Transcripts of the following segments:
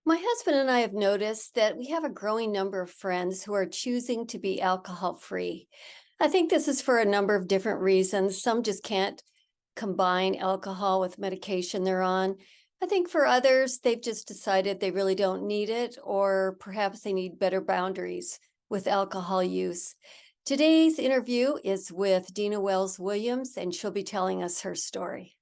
My husband and I have noticed that we have a growing number of friends who are choosing to be alcohol free. I think this is for a number of different reasons. Some just can't combine alcohol with medication they're on. I think for others, they've just decided they really don't need it, or perhaps they need better boundaries with alcohol use. Today's interview is with Dina Wells Williams, and she'll be telling us her story.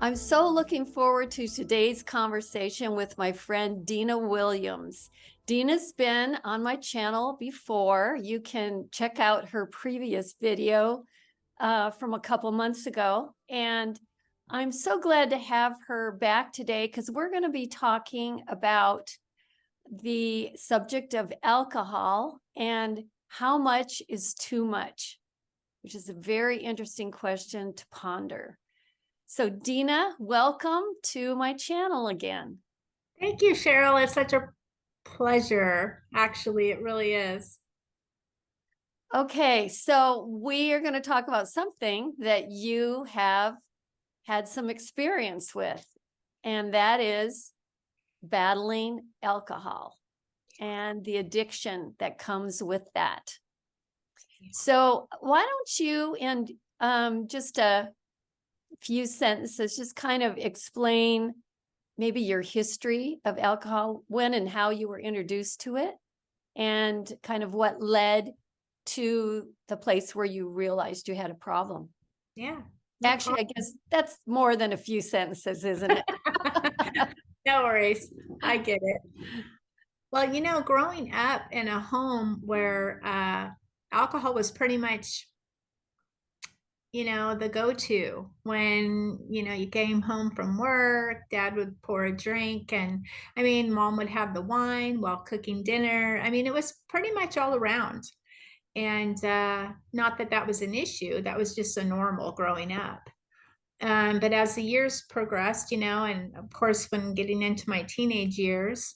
I'm so looking forward to today's conversation with my friend Dina Williams. Dina's been on my channel before. You can check out her previous video from a couple months ago. And I'm so glad to have her back today because we're going to be talking about the subject of alcohol and how much is too much, which is a very interesting question to ponder. So Dina, welcome to my channel again. Thank you, Cheryl. It's such a pleasure. Actually, it really is. Okay, so we are going to talk about something that you have had some experience with, and that is battling alcohol and the addiction that comes with that. So why don't you, in just a few sentences, just kind of explain maybe your history of alcohol, when and how you were introduced to it, and kind of what led to the place where you realized you had a problem. Yeah, no Actually, I problem. guess that's more than a few sentences, isn't it? No worries. I get it. Well, growing up in a home where alcohol was pretty much, the go-to when, you came home from work, dad would pour a drink, and I mean, mom would have the wine while cooking dinner. I mean, it was pretty much all around. And not that that was an issue, that was just a normal growing up. But as the years progressed, and of course, when getting into my teenage years,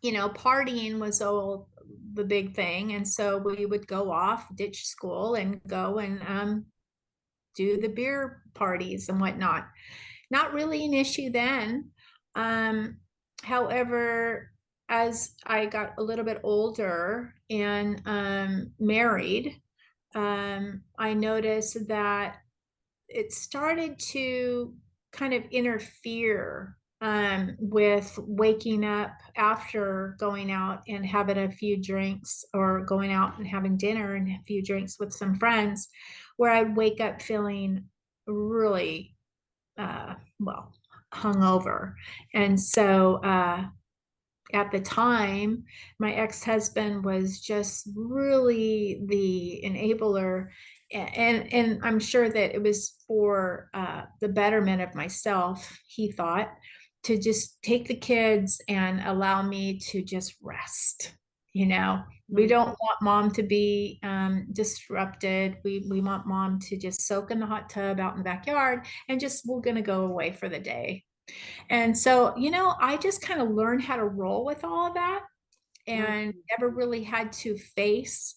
partying was all the big thing. And so we would go off, ditch school, and go and do the beer parties and whatnot. Not really an issue then. Um, However, as I got a little bit older and married, I noticed that it started to kind of interfere with waking up after going out and having a few drinks, or going out and having dinner and a few drinks with some friends, where I'd wake up feeling really, well, hungover. And so at the time, my ex-husband was just really the enabler, and I'm sure that it was for the betterment of myself, he thought, to just take the kids and allow me to just rest. We Mm. don't want mom to be disrupted. We want mom to just soak in the hot tub out in the backyard, and just, we're going to go away for the day. And so, I just kind of learned how to roll with all of that, Mm. and never really had to face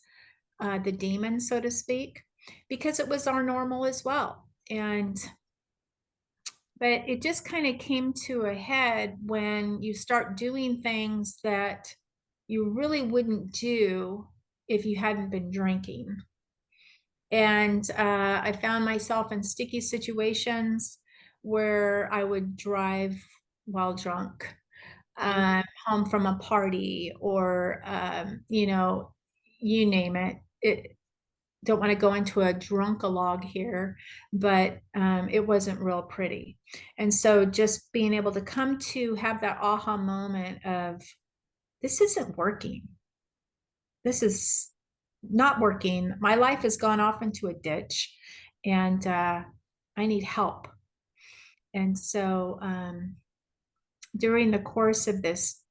the demon, so to speak, because it was our normal as well. But it just kind of came to a head when you start doing things that you really wouldn't do if you hadn't been drinking. And I found myself in sticky situations where I would drive while drunk, Mm. home from a party, or you name it. Don't want to go into a drunkalog here, but it wasn't real pretty. And so just being able to come to have that aha moment of, this isn't working. This is not working. My life has gone off into a ditch, and I need help. And so during the course of this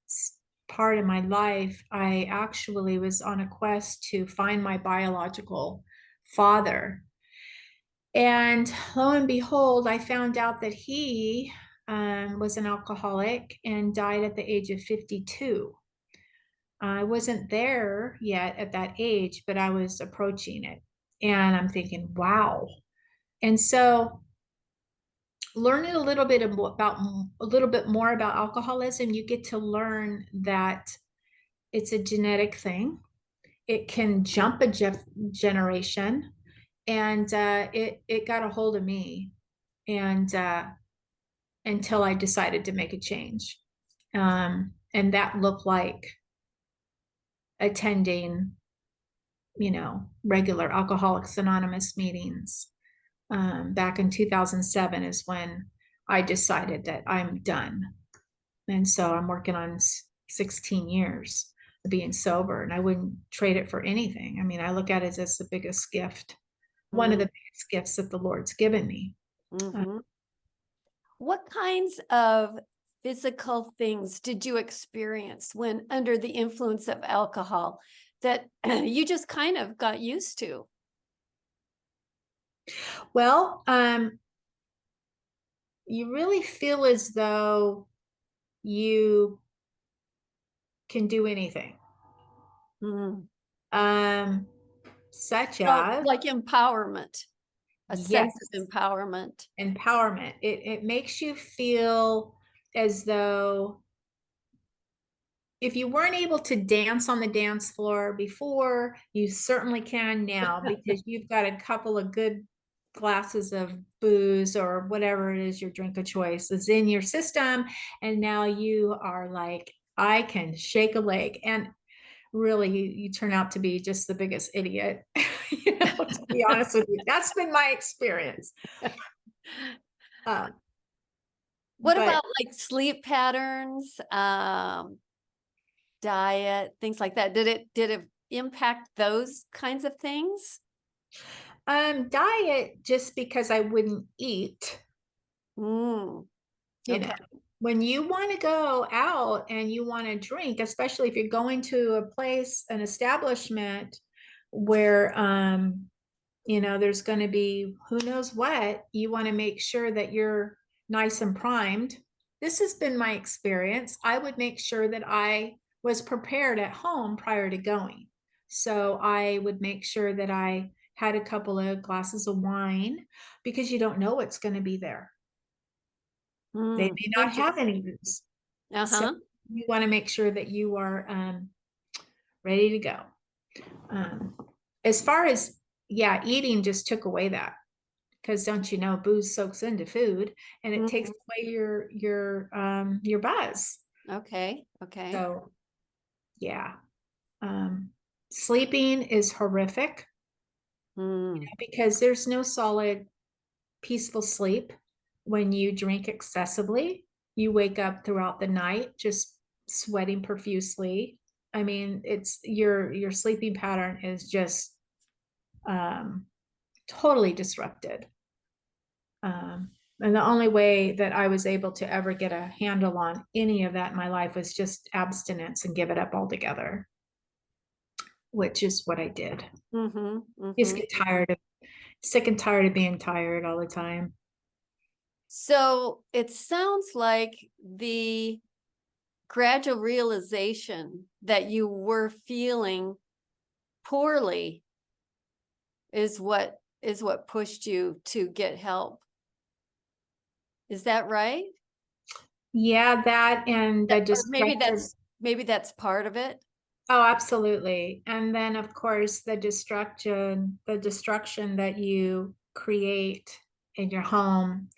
part of my life, I actually was on a quest to find my biological father. And lo and behold, I found out that he was an alcoholic and died at the age of 52. I wasn't there yet at that age, but I was approaching it. And I'm thinking, wow. And so learning a little bit more about alcoholism, you get to learn that it's a genetic thing. It can jump a generation, and it got a hold of me, and until I decided to make a change, and that looked like attending, regular Alcoholics Anonymous meetings. Back in 2007 is when I decided that I'm done. And so I'm working on 16 years of being sober, and I wouldn't trade it for anything. I mean, I look at it as the biggest gift, one of the biggest gifts that the Lord's given me. Mm-hmm. What kinds of physical things did you experience when under the influence of alcohol that you just kind of got used to? Well, you really feel as though you can do anything. Mm. Um, Such So, as, like empowerment, a sense yes, of empowerment. empowerment. It makes you feel as though if you weren't able to dance on the dance floor before, you certainly can now, because you've got a couple of good glasses of booze or whatever it is your drink of choice is in your system. And now you are like, I can shake a leg. And really, you turn out to be just the biggest idiot, to be honest with you. That's been my experience. Uh, What but about like sleep patterns, diet, things like that? Did it impact those kinds of things? diet, just because I wouldn't eat, Mm, you okay. know, when you want to go out and you want to drink, especially if you're going to a place, an establishment where, there's going to be who knows what, you want to make sure that you're nice and primed. This has been my experience. I would make sure that I was prepared at home prior to going. So I would make sure that I had a couple of glasses of wine, because you don't know what's going to be there. They may not have Interesting. any booze. So Uh-huh. you want to make sure that you are ready to go. As far as, yeah, eating just took away that, because don't you know, booze soaks into food and it takes Mhm. away your buzz. Okay. Okay. So yeah, um, sleeping is horrific, Mm. because there's no solid, peaceful sleep when you drink excessively. You wake up throughout the night just sweating profusely. I mean, it's your sleeping pattern is just um, totally disrupted. And the only way that I was able to ever get a handle on any of that in my life was just abstinence and give it up altogether, which is what I did. Mm-hmm. Just Mm-hmm. get sick and tired of being tired all the time. So it sounds like the gradual realization that you were feeling poorly is what pushed you to get help. Is that right? Yeah, that and the Or maybe destructive. that's part of it. Oh, absolutely. And then, of course, the destruction that you create in your home,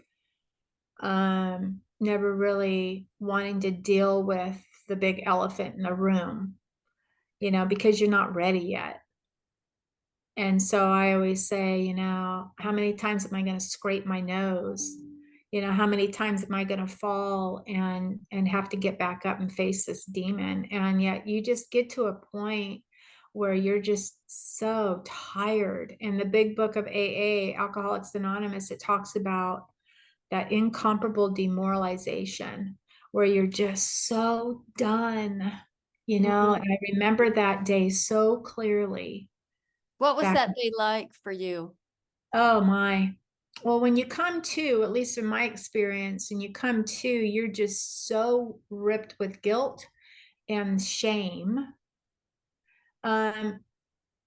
never really wanting to deal with the big elephant in the room, because you're not ready yet. And so I always say, how many times am I going to scrape my nose? How many times am I going to fall and have to get back up and face this demon? And yet you just get to a point where you're just so tired. In the big book of AA, Alcoholics Anonymous, it talks about that incomparable demoralization where you're just so done, Mhm. and I remember that day so clearly What was back. that day like for you? Oh my. Well, when you come to, at least in my experience, when you come to, you're just so ripped with guilt and shame. Um,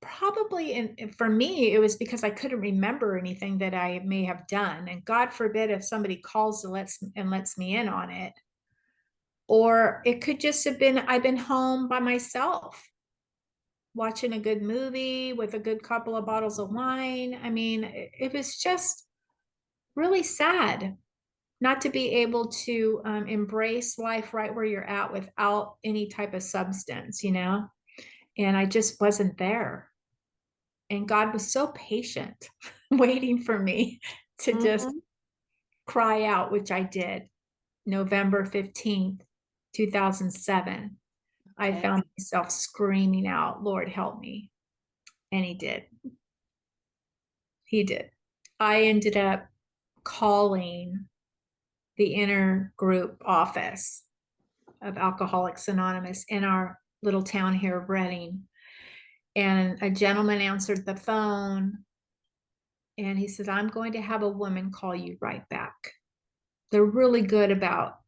Probably, and for me, it was because I couldn't remember anything that I may have done. And God forbid if somebody calls and lets me in on it. Or it could just have been I've been home by myself watching a good movie with a good couple of bottles of wine. I mean, it was just really sad not to be able to embrace life right where you're at without any type of substance, you know? And I just wasn't there. And God was so patient, waiting for me to just Mhm. cry out, which I did. November 15th, 2007. I Okay. found myself screaming out, Lord, help me. And he did. He did. I ended up calling the intergroup office of Alcoholics Anonymous in our little town here of Reading. And a gentleman answered the phone and he said, I'm going to have a woman call you right back. They're really good about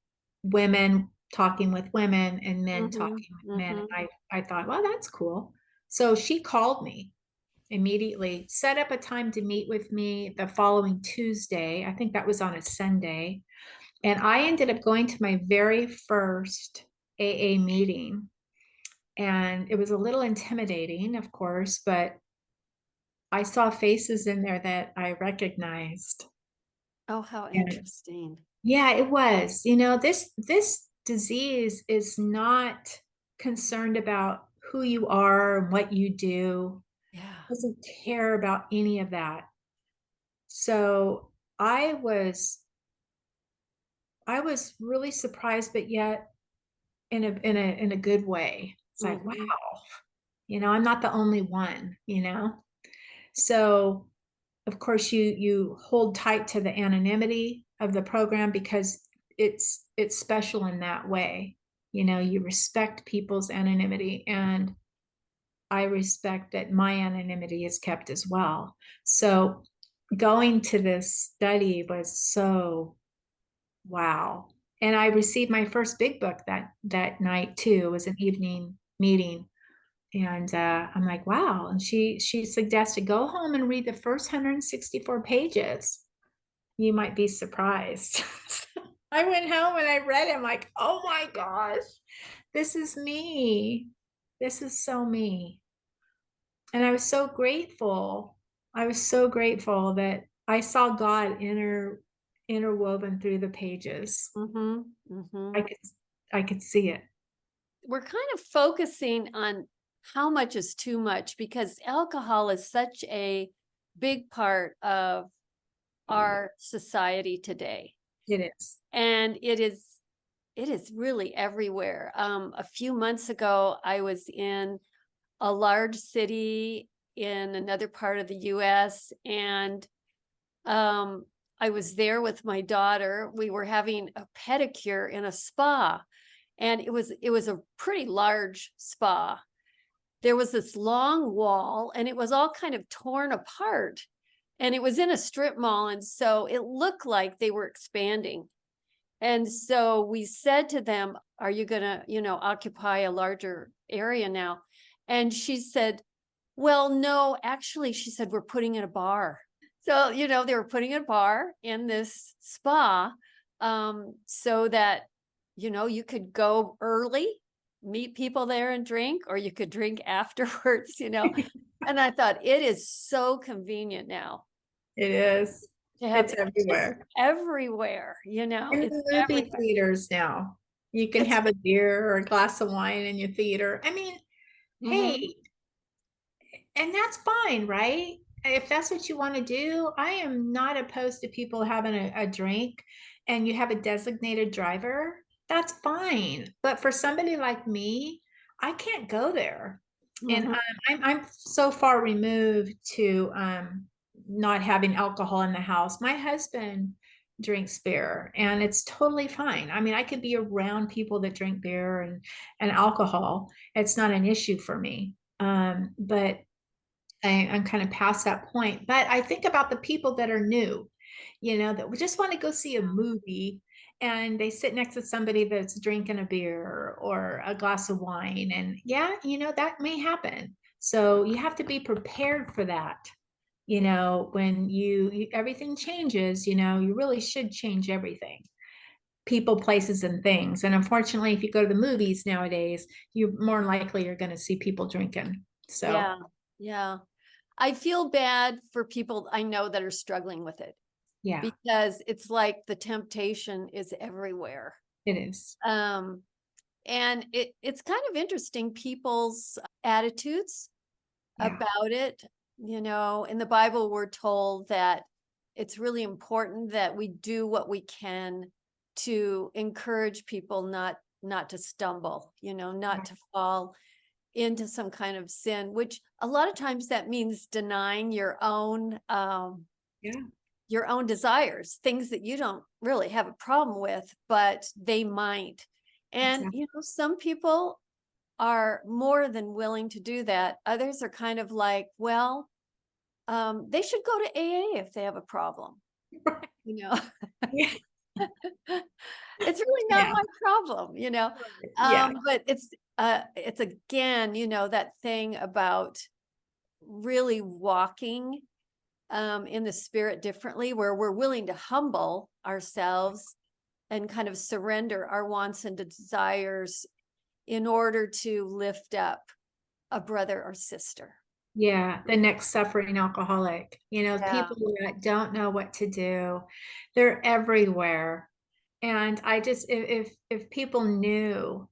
women talking with women and men Mhm. talking with men. Mhm. And I thought, well, that's cool. So she called me immediately, set up a time to meet with me the following Tuesday. I think that was on a Sunday. And I ended up going to my very first AA meeting. And it was a little intimidating, of course, but I saw faces in there that I recognized. Oh, how And interesting. yeah, it was. You know, this disease is not concerned about who you are and what you do. Yeah. Doesn't care about any of that. So I was I was really surprised, but yet in a good way. It's like, wow, Mhm. I'm not the only one, you know? So of course you hold tight to the anonymity of the program because it's special in that way. You respect people's anonymity and I respect that my anonymity is kept as well. So going to this study was so wow. And I received my first big book that night too. It was an evening meeting. And I'm like, wow. And she suggested go home and read the first 164 pages. You might be surprised. I went home and I read it. I'm like, oh my gosh, this is me. This is so me. And I was so grateful. I was so grateful that I saw God interwoven through the pages. Mhm. I Mhm. could I could see it. We're kind of focusing on how much is too much because alcohol is such a big part of our society today. It is. And it is really everywhere. A few months ago, I was in a large city in another part of the US, and um, I was there with my daughter. We were having a pedicure in a spa, and it was a pretty large spa. There was this long wall, and it was all kind of torn apart, and it was in a strip mall, and so it looked like they were expanding. And so we said to them, "Are you gonna, occupy a larger area now?" And she said, "Well, no, actually," she said, "we're putting in a bar." So, they were putting a bar in this spa, so that, you could go early, meet people there and drink, or you could drink afterwards. And I thought it is so convenient now It is. to have It's it's just everywhere. everywhere, In it's the movie everywhere. theaters now. You can It's have a beer or a glass of wine in your theater. I mean, mhm, hey, and that's fine, right? If that's what you want to do, I am not opposed to people having a drink and you have a designated driver. That's fine. But for somebody like me, I can't go there. And mhm. I'm so far removed to not having alcohol in the house. My husband drinks beer and it's totally fine. I mean, I could be around people that drink beer and alcohol. It's not an issue for me. But I'm kind of past that point. But I think about the people that are new. that we just want to go see a movie, and they sit next to somebody that's drinking a beer or a glass of wine. And yeah, that may happen. So you have to be prepared for that. When everything changes, you really should change everything, people, places, and things. And unfortunately, if you go to the movies nowadays, you more likely are going to see people drinking. So Yeah. Yeah. I feel bad for people I know that are struggling with it yeah, because it's like the temptation is everywhere. it is. Um, and it's kind of interesting people's attitudes Yeah, about it. In the Bible, we're told that it's really important that we do what we can to encourage people not to stumble, not to fall into some kind of sin, which a lot of times that means denying yeah, your own desires, things that you don't really have a problem with, but they might. And exactly. some people are more than willing to do that. Others are kind of like, well, they should go to AA if they have a problem. Right. You know, Yeah, it's really not yeah, my problem, yeah, but it's again, that thing about really walking in the spirit differently, where we're willing to humble ourselves and kind of surrender our wants and desires in order to lift up a brother or sister. yeah. The next suffering alcoholic. Yeah. People that don't know what to do, they're everywhere. And I just, if people knew,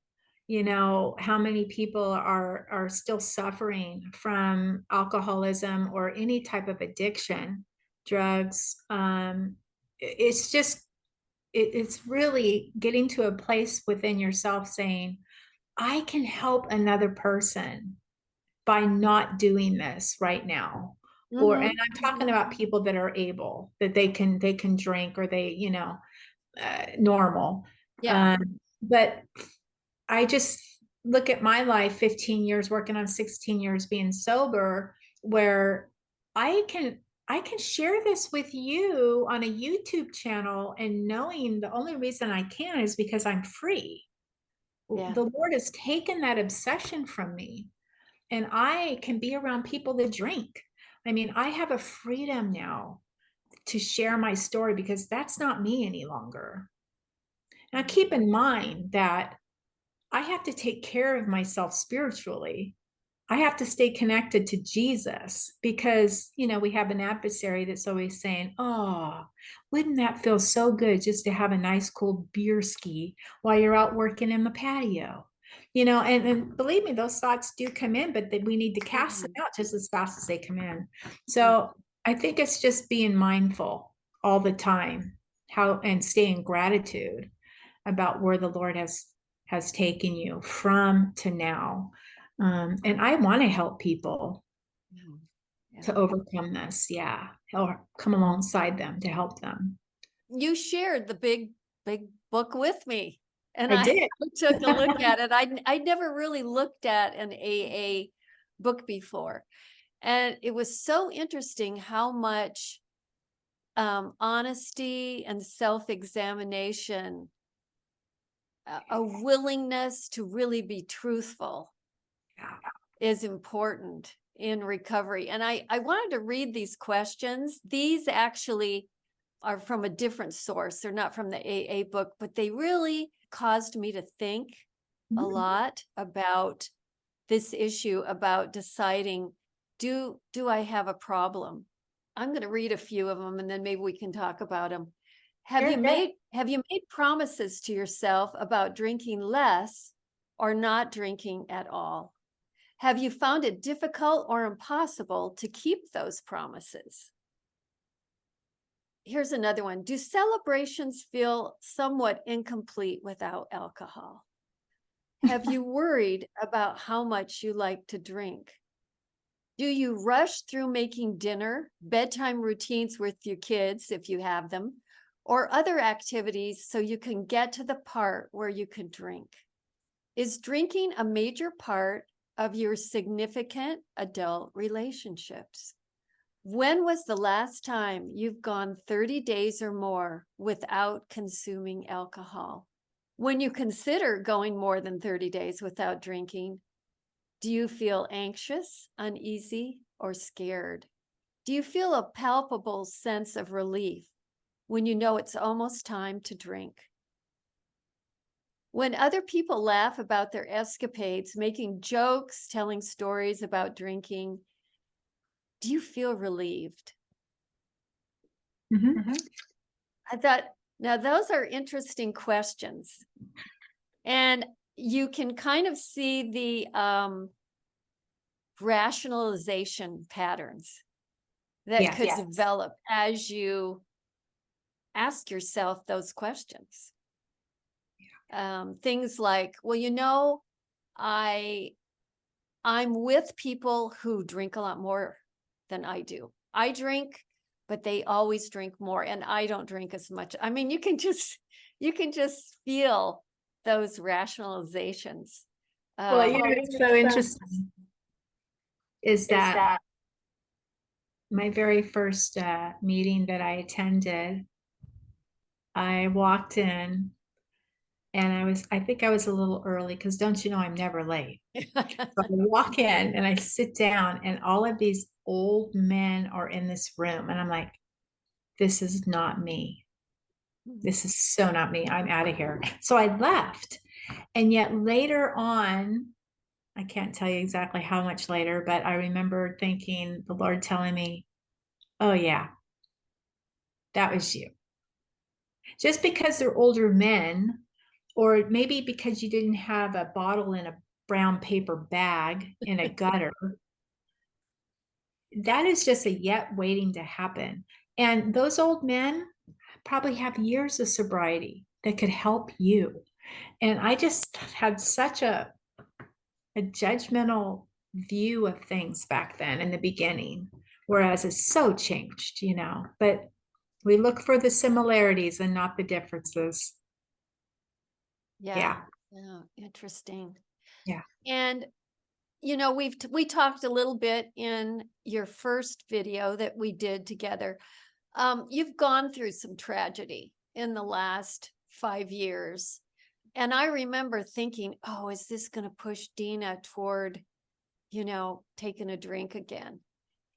how many people are still suffering from alcoholism or any type of addiction, drugs, it's just, it's really getting to a place within yourself saying, I can help another person by not doing this right now. And Hmm. I'm talking about people that are able, that they can drink, or they, normal. Yeah. But I just look at my life, 15 years working on 16 years being sober, where I can I can share this with you on a YouTube channel, and knowing the only reason I can is because I'm free. Yeah. The Lord has taken that obsession from me, and I can be around people that drink. I mean, I have a freedom now to share my story because that's not me any longer. Now, keep in mind that I have to take care of myself spiritually. I have to stay connected to Jesus because, we have an adversary that's always saying, oh, wouldn't that feel so good just to have a nice cold beer ski while you're out working in the patio? And believe me, those thoughts do come in, but we need to cast them Mhm. out just as fast as they come in. Mhm. So I think it's just being mindful all the time, and staying gratitude about where the Lord has taken you from to now. And I want to help people Yeah. to Yeah. overcome this. Yeah. Or come alongside them to help them. You shared the big book with me, and I I did. took a look at it. I never really looked at an AA book before, and it was so interesting how much honesty and self-examination, a willingness to really be truthful Yeah. is important in recovery. And I wanted to read these questions. These actually are from a different source. They're not from the AA book, but they really caused me to think a Mhm. lot about this issue, about deciding, do I have a problem? I'm going to read a few of them and then maybe we can talk about them. Sure. Have you made promises to yourself about drinking less or not drinking at all? Have you found it difficult or impossible to keep those promises? Here's another one. Do celebrations feel somewhat incomplete without alcohol? Have you worried about how much you like to drink? Do you rush through making dinner, bedtime routines with your kids, if you have them, or other activities so you can get to the part where you can drink? Is drinking a major part of your significant adult relationships? When was the last time you've gone 30 days or more without consuming alcohol? When you consider going more than 30 days without drinking, do you feel anxious, uneasy, or scared? Do you feel a palpable sense of relief when you know it's almost time to drink? When other people laugh about their escapades, making jokes, telling stories about drinking, do you feel relieved? Mhm. I thought, now those are interesting questions. And you can kind of see the rationalization patterns that Yes. could develop as you ask yourself those questions. Things like, well, I'm with people who drink a lot more than I do. I drink, but they always drink more, and I don't drink as much. I mean, you can just feel those rationalizations. Well, it's so interesting is that my very first meeting that I attended, I walked in and I think I was a little early because don't you know I'm never late. So I walk in and I sit down and all of these old men are in this room and I'm like, this is not me. This is so not me. I'm out of here. So I left. And yet later on, I can't tell you exactly how much later, but I remember thinking the Lord telling me, oh yeah, that was you. Just because they're older men, or maybe because you didn't have a bottle in a brown paper bag in a gutter, that is just a yet waiting to happen. And those old men probably have years of sobriety that could help you. And I just had such a judgmental view of things back then in the beginning, whereas it's so changed, but we look for the similarities and not the differences. Yeah. Yeah. Interesting. Yeah. And we talked a little bit in your first video that we did together. You've gone through some tragedy in the last 5 years. And I remember thinking, oh, is this going to push Dina toward, taking a drink again?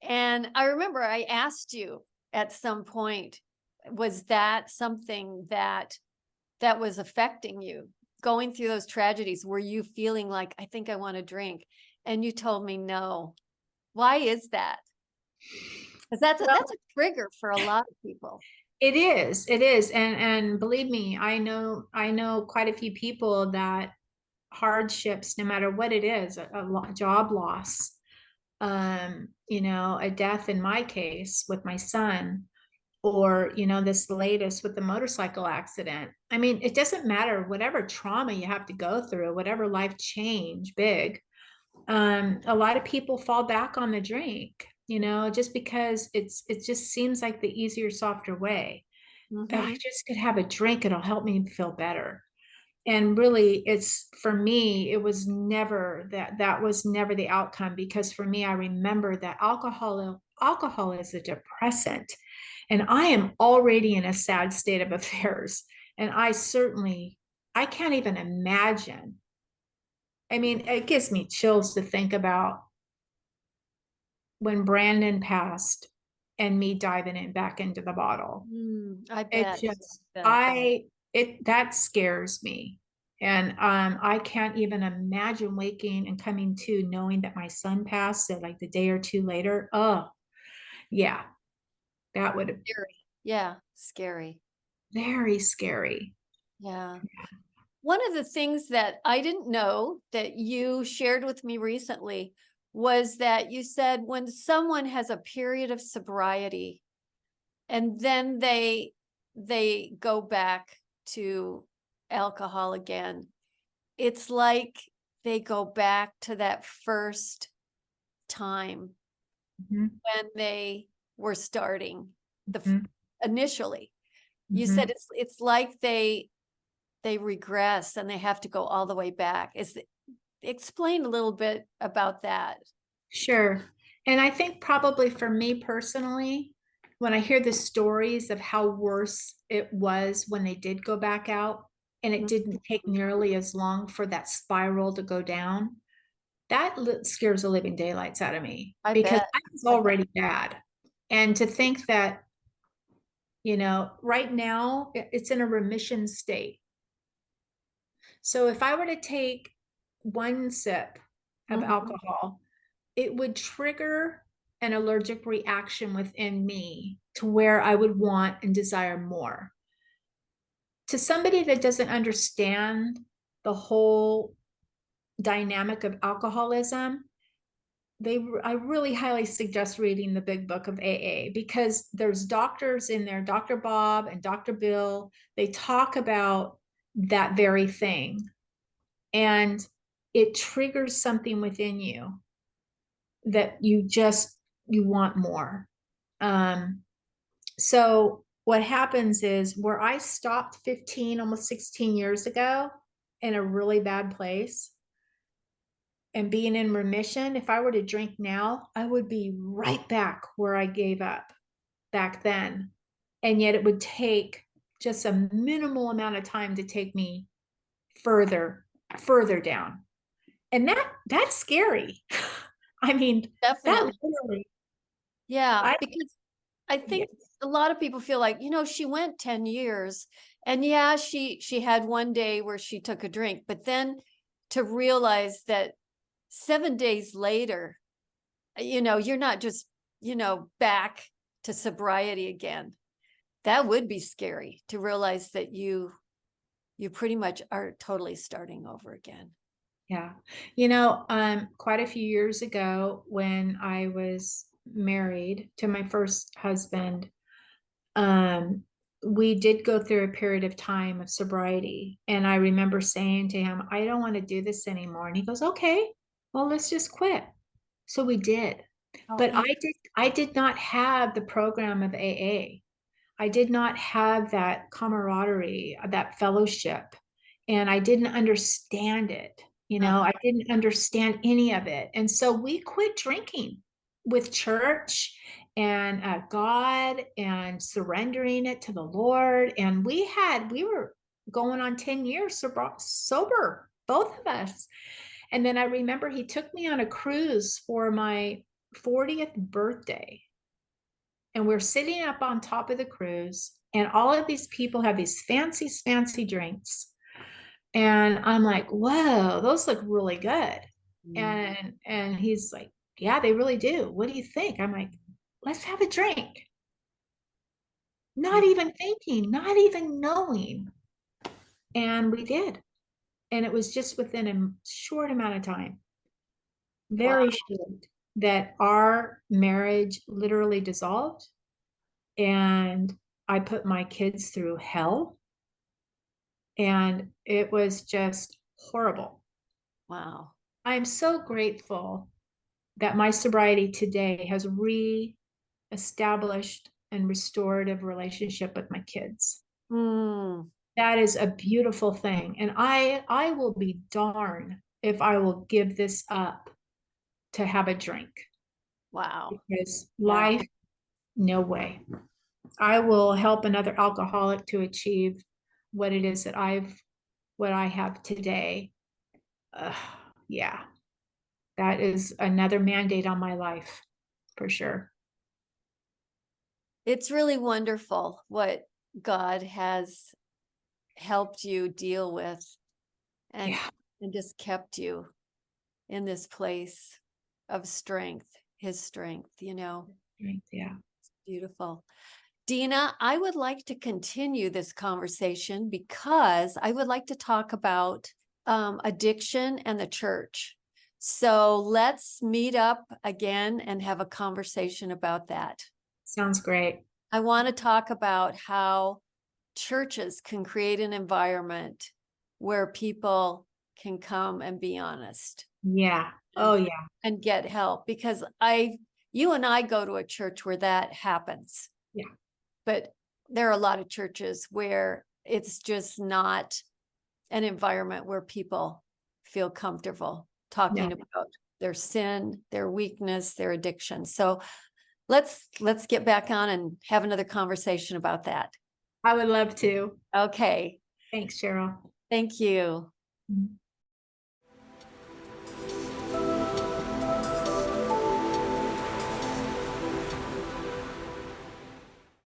And I remember I asked you at some point, was that something that was affecting you going through those tragedies? Were you feeling like, I think I want to drink? And you told me no. Why is that? Because that's a trigger for a lot of people. It is. And believe me, I know quite a few people that hardships, no matter what it is, a job loss, a death in my case with my son, or this latest with the motorcycle accident. I mean, it doesn't matter, whatever trauma you have to go through, whatever life change big, a lot of people fall back on the drink, just because it just seems like the easier, softer way. Oh, I just could have a drink, it'll help me feel better. And really, it's, for me, it was never that was never the outcome, because for me, I remember that alcohol is a depressant, and I am already in a sad state of affairs, and I can't even imagine. I mean, it gives me chills to think about when Brandon passed and me diving in back into the bottle. I It bet. just, Bet. that scares me. And I can't even imagine waking and coming to knowing that my son passed, so like the day or two later. Oh, yeah, that would have Scary. Yeah, scary. very scary. Yeah. One of the things that I didn't know that you shared with me recently was that you said when someone has a period of sobriety and then they go back to alcohol again, it's like they go back to that first time Mhm, when they were starting mhm, initially. You mhm. said it's like they regress and they have to go all the way back. Explain a little bit about that. Sure. And I think probably for me personally, when I hear the stories of how worse it was when they did go back out, and it didn't take nearly as long for that spiral to go down, that scares the living daylights out of me I because bet. I was I bet. already bad. And to think that, right now it's in a remission state. So if I were to take one sip of Mhm. alcohol, it would trigger an allergic reaction within me to where I would want and desire more. To somebody that doesn't understand the whole dynamic of alcoholism, I really highly suggest reading the big book of AA because there's doctors in there, Dr. Bob and Dr. Bill, they talk about that very thing. And it triggers something within you that you want more. Um, so what happens is where I stopped 15, almost 16 years ago in a really bad place and being in remission, if I were to drink now, I would be right back where I gave up back then. And yet it would take just a minimal amount of time to take me further, further down. And that's scary. I mean, that Definitely. literally, Yeah, I, because I yeah, think a lot of people feel like, she went 10 years and yeah, she had one day where she took a drink, but then to realize that 7 days later, you're not just, back to sobriety again. That would be scary to realize that you pretty much are totally starting over again. yeah. Quite a few years ago when I was married to my first husband, um, we did go through a period of time of sobriety. And I remember saying to him, I don't want to do this anymore. And he goes, okay, well, let's just quit. So we did. Oh, But I did not have the program of AA. I did not have that camaraderie, that fellowship, and I didn't understand it. uh-huh. I didn't understand any of it. And so we quit drinking with church and God and surrendering it to the Lord. And we were going on 10 years sober, both of us. And then I remember he took me on a cruise for my 40th birthday, and we're sitting up on top of the cruise, and all of these people have these fancy drinks, and I'm like, whoa, those look really good. Mm. And he's like, yeah, they really do. What do you think? I'm like, let's have a drink. Not even thinking, not even knowing. And we did. And it was just within a short amount of time, Wow. very short, that our marriage literally dissolved. And I put my kids through hell, and it was just horrible. Wow. I am so grateful that my sobriety today has re-established and restored a relationship with my kids. Mm, That is a beautiful thing. And I will be darned if I will give this up to have a drink, wow. because Yeah. life, no way. I will help another alcoholic to achieve what it is that what I have today. Uh, yeah, that is another mandate on my life for sure. It's really wonderful what God has helped you deal with and Yeah, and just kept you in this place of strength, his strength. yeah. Beautiful. Dina, I would like to continue this conversation because I would like to talk about addiction and the church. So let's meet up again and have a conversation about that. Sounds great. I want to talk about how churches can create an environment where people can come and be honest Yeah. and, Oh, yeah. and get help because you and I go to a church where that happens. Yeah. But there are a lot of churches where it's just not an environment where people feel comfortable No, talking about. their sin, their weakness, their addiction. So let's get back on and have another conversation about that. I would love to. Okay. Thanks, Cheryl. Thank you. Mhm.